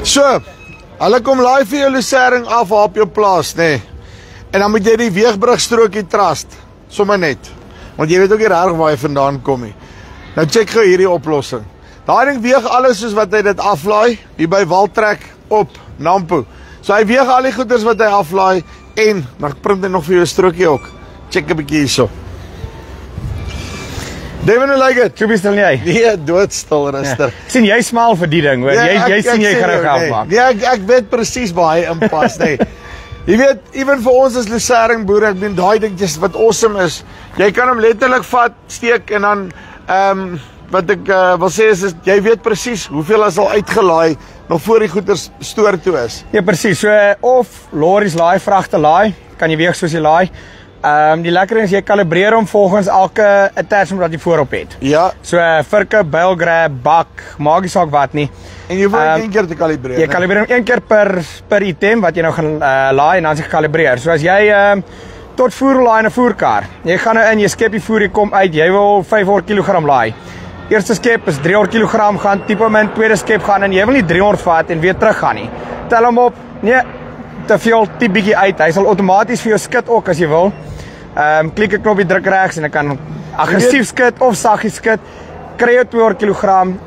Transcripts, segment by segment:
So, hulle kom laai vir jou losering af op jou plaas, nee. En dan moet jy die weegbrigstrokie trust, sommer net. Want jy weet ook nie reg waar hy vandaan kom nie. Nou check gou hierdie oplossing. Daai ding weeg alles soos wat hy dit aflaai, hier by Waltrek op Nampo. So hy weeg al die goeders wat hy aflaai en dan print hy nog vir jou 'n strokie ook. Check 'n bietjie hierso. Devin, hoe lyk dit? Toe bestel jy? Nee, doodstil, rustig. Sien jy smaal vir die ding, hoor. Jy sien jy gaan reg afmaak. Nee, ek weet presies waar hy inpas, nee. Jy weet, even vir ons as losering boere, ek bedoel daai dingetjies wat awesome is. Jy kan hom letterlik vat, steek en dan wat ek wil sê is jy weet presies hoeveel is al uitgelaai nog voor die goeders stoor toe is. Ja, presies. So of lorries laai, vragte laai, kan jy weeg soos jy laai. Die lekker is jy kalibreer hom volgens elke attachment wat jy voorop het. Ja. So virke, bail grab, bak, maak nie saak wat nie. En jy hoef een keer te kalibreer. Jy kalibreer hom een keer per item wat jy nou gaan laai en dan is jy gekalibreer. So as jy tot voer laai in 'n voerkar. Jy gaan nou in, jy skep die voer, jy kom uit, jy wil 500 kg laai. Eerste skep is 300 kg gaan, tipe hom in, tweede skep gaan en jy wil nie 300 vat en weer terug gaan nie. Tel hom op. Nee, te veel tipe bietjie uit. Hy sal outomaties vir jou skit ook as jy wil. Klik 'n knoppie, druk regs en dan kan aggressief skit of saggies skit. Kry jy 200 kg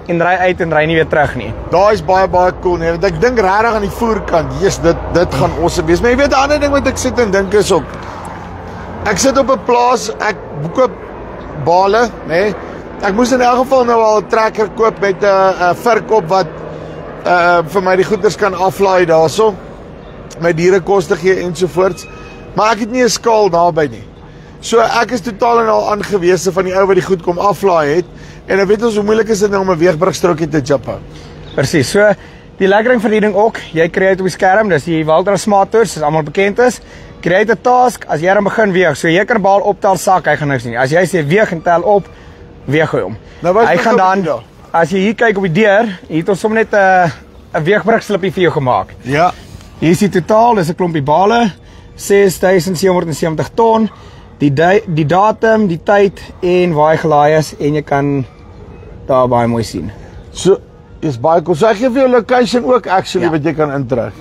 en ry uit en ry nie weer terug nie. Daai is baie cool nee, want ek dink regtig aan die voerkant. Jesus, dit gaan awesome wees. Maar jy weet 'n ander ding wat ek sit en dink is ook. Ek sit op 'n plaas, ek koop bale, nê. Nee. Ek moes in elk geval nou al 'n trekker koop met 'n verkoop wat vir my die goeders kan aflaai daarso. My dierekoste gee ensovoorts. Maar ek het nie 'n skaal naby nie. So ek is totaal en al aangewese van die ou wat die goed kom aflaai het. En dan weet ons hoe moeilik is dit nou om 'n weegbrigstrokie te jippe. Presies. So die lekkering van die ding ook, jy kry dit op die skerm, dis die Valtra Smart Tours, dis almal bekend is. Create 'n task as jy dan begin weeg. So jy kan 'n bal optel, sak, hy gaan niks nie. As jy sê weeg en tel op, weeg hy hom. Nou, hy gaan dan as jy hier kyk op die deur, hier het ons sommer net 'n weegbrigslippie vir jou gemaak. Ja. Hier is die totaal, dis 'n klompie bale, 6770 ton. Die datum, die tyd en waar hy gelaai is en jy kan daar baie mooi sien. So is baie cool. So ek gee vir jou location ook actually wat jy kan intrek.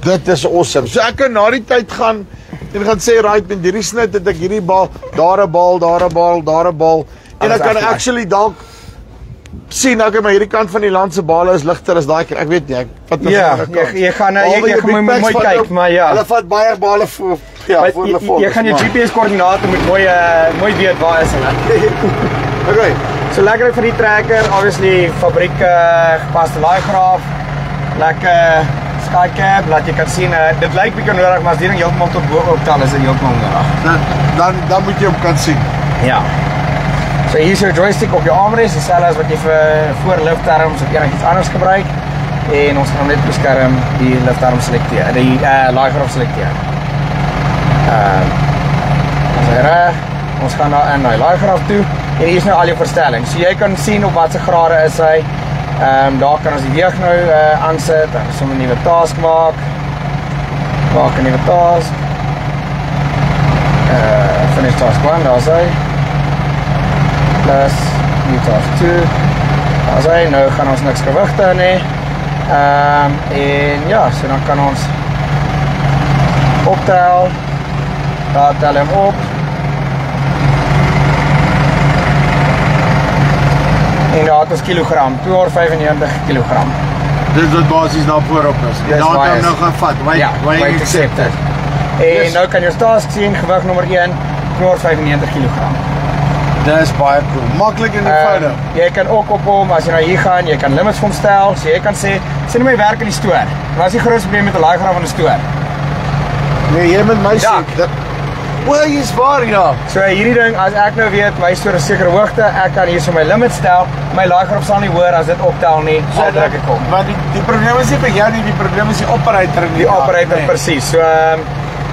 Dit is awesome. So ek kan na die tyd gaan en gaan sê right met hierdie snit het ek hierdie bal, daar 'n bal, daar 'n bal, daar 'n bal. En dan kan ek actually dalk sien okay, maar hierdie kant van die land se bale is ligter as daai keer. Ek weet nie, ek vat nog jy gaan mooi kyk, maar ja. Hulle vat baie bale voor voor hulle vol. Jy gaan jou GPS koördinate moet mooi weet waar is hulle. Okay. So lekker vir die trekker, obviously fabriek gepaste laaigraaf. Lekker skycap, laat jy kan sien, dit lyk bietjie nodig, maar as die ding heeltemal tot bo optel is dit heeltemal nodig. Dan moet jy hom kan sien. Ja. So hier is jou joystick op jou armrest, dieselfde as wat jy vir voor liftarms of enigiets anders gebruik. En ons gaan hom net op die skerm die liftarm selekteer, die laaigraaf selekteer. Ons is reg. Ons gaan nou in die laaigraaf toe en hier is nou al jou verstellings. So jy kan sien op watse grade is hy. Daar kan ons die weeg nou aansit, dan sommer 'n nuwe task maak. Maak 'n nuwe task. Finish task 1, daar is hy. Plus new task 2. Daar is hy, nou gaan ons niks gewigte nie. En ja, so dan kan ons optel. Daar tel hem op. En daar het ons kilogram, 295 kilogram. Dit is basies daar voorop is. En daar het hom nou gaan vat, wait accepted. En nou kan jy ons task sien, gewig nommer 1, 295 kilogram. Dit is baie cool, maklik en eenvoudig. Jy kan ook op hom, as jy nou hier gaan, jy kan limits vir hom stel, so jy kan sê nie my werk in die stoor. Wat is die grootste probleem met 'n laaigraaf in die stoor? Nee, jy met my sê, well, jy is waar, ja. So hierdie ding, as ek nou weet, my stoor is sekere hoogte, ek kan hier so my limit stel, my laaigraaf sal nie hoor as dit optel nie, al druk ek hom. Maar die probleem is nie vir jou nie, die probleem is die operator. Die operator, presies. So,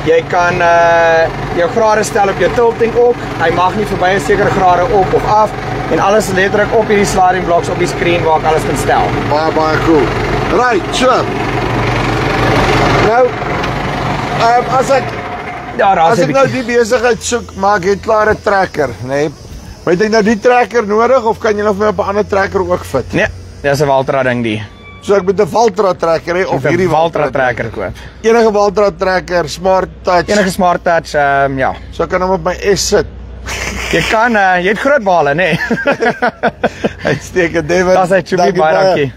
jy kan jou grade stel op jou tilting ook, hy mag nie verby 'n sekere grade op of af, en alles is letterlik op hierdie sliding blocks op die screen waar ek alles kan stel. Baie cool. Right, so. Nou, as ek nou die besigheid soek, maar ek het klaar 'n trekker, nee. Maar het ek nou die trekker nodig of kan jy nog vir my op 'n ander trekker ook fit? Nee, dis 'n Valtra ding die. So ek moet 'n Valtra trekker hê of hierdie Valtra trekker koop. Enige Valtra trekker, Smart Touch. Enige Smart Touch, ja. So ek kan hom op my S sit. Jy kan, jy het groot bale, nee. Uitstekend, David. Das is super, baie dankie.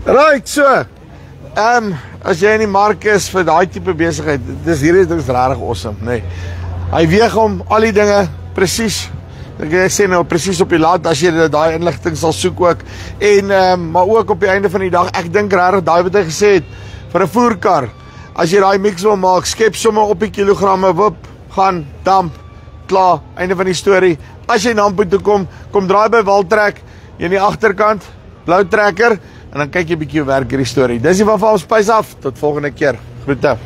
Right, so. As jy in die mark is vir daai tipe besigheid, hierdie ding is regtig awesome, nee. Hy weeg hom al die dinge presies. Ek sê nou presies op die lat as jy daai inligting sal soek ook. En maar ook op die einde van die dag, ek dink regtig daai wat hy gesê het vir 'n voerkar. As jy daai mix wil maak, skep sommer op die kilogramme, wip, gaan damp, klaar, einde van die storie. As jy Nampo toe kom draai by Waltrek, jy in die agterkant, blou trekker en dan kyk jy bietjie hoe werk hierdie storie. Dis die van ons spys af. Tot volgende keer. Groete.